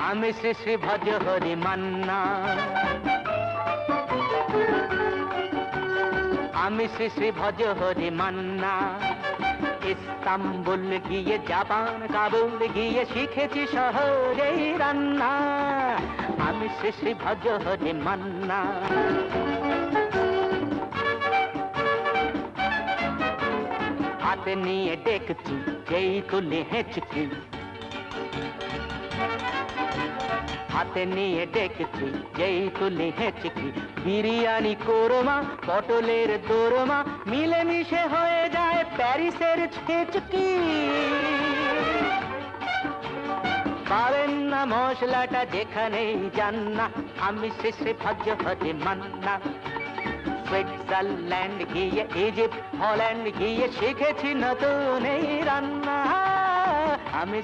আমি শ্রী শ্রী ভজ হরি মান্না, আমি শ্রী শ্রী ভজ হরি মান্না। ইস্তাম্বুল গিয়ে জাপান কাবুল গিয়ে শিখেছি শহরেই রান্না, আমি শ্রী শ্রী ভজ হরি মান্না। হাতে নিয়ে ডেকচি যেই তুলে হেঁচকি, হাতে নিয়ে ডেকচি যেই তুলে হেঁচকি, বিরিয়ানি কোরমা পটলের দোরমা মিলেমিশে হয়ে যায় প্যারিসের ছেচকি। পাবেন না মশলাটা যেখানেই যান না, আমি শ্রী শ্রী ভজ হরি মান্না। সুইজারল্যান্ড গিয়ে ইজিপ্ট হল্যান্ড গিয়ে শিখেছি নতুন এই রান্না, আমি